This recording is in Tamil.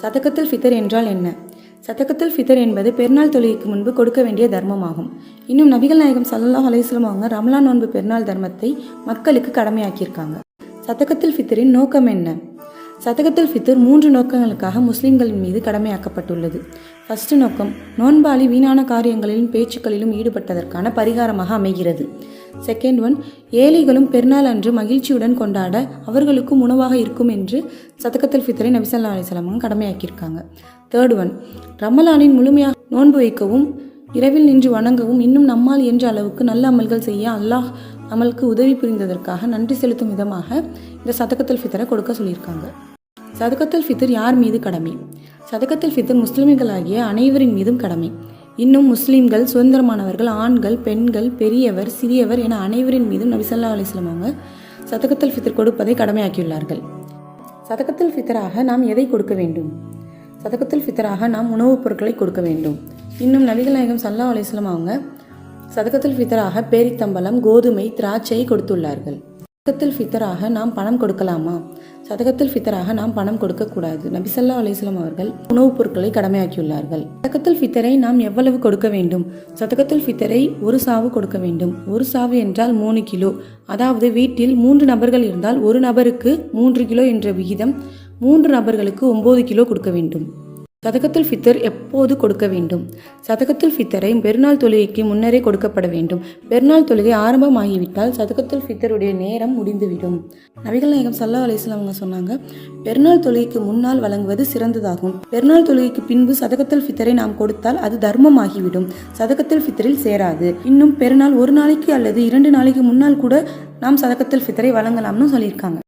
சதகத்துல் ஃபித்ர் என்றால் என்ன? சதகத்துல் ஃபித்ர் என்பது பெருநாள் தொழுகைக்கு முன்பு கொடுக்க வேண்டிய தர்மமாகும். இன்னும் நபிகள் நாயகம் ஸல்லல்லாஹு அலைஹி வஸல்லம் அவங்க ரமலான் நோன்பு பெருநாள் தர்மத்தை மக்களுக்கு கடமையாக்கியிருக்காங்க. சதகத்துல் ஃபித்ரின் நோக்கம் என்ன? சதகத்துல் ஃபித்ர் 3 நோக்கங்களுக்காக முஸ்லிம்களின் மீது கடமையாக்கப்பட்டுள்ளது. ஃபர்ஸ்ட் நோக்கம், நோன்பாளி வீணான காரியங்களிலும் பேச்சுக்களிலும் ஈடுபட்டதற்கான பரிகாரமாக அமைகிறது. செகண்ட் ஒன், ஏழைகளும் பெருநாள் அன்று மகிழ்ச்சியுடன் கொண்டாட அவர்களுக்கும் உணவாக இருக்கும் என்று சதகத்துல் ஃபித்ரை நபி ஸல்லல்லாஹு அலைஹி வஸல்லம் கடமையாக்கியிருக்காங்க. தேர்ட் ஒன், ரமலானின் முழுமையாக நோன்பு வைக்கவும் இரவில் நின்று வணங்கவும் இன்னும் நம்மால் என்ற அளவுக்கு நல்ல அமல்கள் செய்ய அல்லாஹ் நம்மளுக்கு உதவி புரிந்ததற்காக நன்றி செலுத்தும் விதமாக இந்த சதகத்துல் ஃபித்ரை கொடுக்க சொல்லியிருக்காங்க. சதகத்துல் ஃபித்ர் யார் மீது கடமை? சதகத்துல் ஃபித்ர் முஸ்லிம்களாகிய அனைவரின் மீதும் கடமை. இன்னும் முஸ்லிம்கள், சுதந்திரமானவர்கள், ஆண்கள், பெண்கள், பெரியவர், சிறியவர் என அனைவரின் மீதும் நபி ஸல்லல்லாஹு அலைஹி வஸல்லம் அவங்க சதகத்துல் ஃபித்ர் கொடுப்பதை கடமையாக்கியுள்ளார்கள். சதகத்துல் ஃபித்ராக நாம் எதை கொடுக்க வேண்டும்? சதகத்துல் ஃபித்ராக நாம் உணவுப் பொருட்களை கொடுக்க வேண்டும். இன்னும் நபிகள் நாயகம் ஸல்லல்லாஹு அலைஹி வஸல்லம் அவங்க சதகத்துல் ஃபித்ராக பேரித்தம்பலம், கோதுமை, திராட்சை கொடுத்துள்ளார்கள். சதகத்துல் ஃபித்ராக நாம் பணம் கொடுக்கலாமா? சதகத்துல் ஃபித்ராக நாம் பணம் கொடுக்கக்கூடாது. நபி ஸல்லல்லாஹு அலைஹி வஸல்லம் அவர்கள் உணவுப் பொருட்களை கடமையாக்கியுள்ளார்கள். சதகத்துல் ஃபித்ரை நாம் எவ்வளவு கொடுக்க வேண்டும்? சதகத்துல் ஃபித்ரை ஒரு சாவு கொடுக்க வேண்டும். ஒரு சாவு என்றால் 3 கிலோ. அதாவது வீட்டில் 3 நபர்கள் இருந்தால் ஒரு நபருக்கு 3 கிலோ என்ற விகிதம் 3 நபர்களுக்கு 9 கிலோ கொடுக்க வேண்டும். சதகத்துல் ஃபித்ர் எப்போது கொடுக்க வேண்டும்? சதகத்துல் ஃபித்ரை பெருநாள் தொழுகைக்கு முன்னரே கொடுக்கப்பட வேண்டும். பெருநாள் தொழுகை ஆரம்பமாகிவிட்டால் சதகத்துல் ஃபித்ருடைய நேரம் முடிந்துவிடும். நபிகள் நாயகம் ஸல்லல்லாஹு அலைஹி வஸல்லம் அவங்க சொன்னாங்க, பெருநாள் தொழுகைக்கு முன்னால் வழங்குவது சிறந்ததாகும். பெருநாள் தொழுகைக்கு பின்பு சதகத்துல் ஃபித்ரை நாம் கொடுத்தால் அது தர்மமாகிவிடும், சதகத்துல் ஃபித்ரில் சேராது. இன்னும் பெருநாள் 1 நாளைக்கு அல்லது 2 நாளைக்கு முன்னால் கூட நாம் சதகத்துல் ஃபித்ரை வழங்கலாம்னு சொல்லியிருக்காங்க.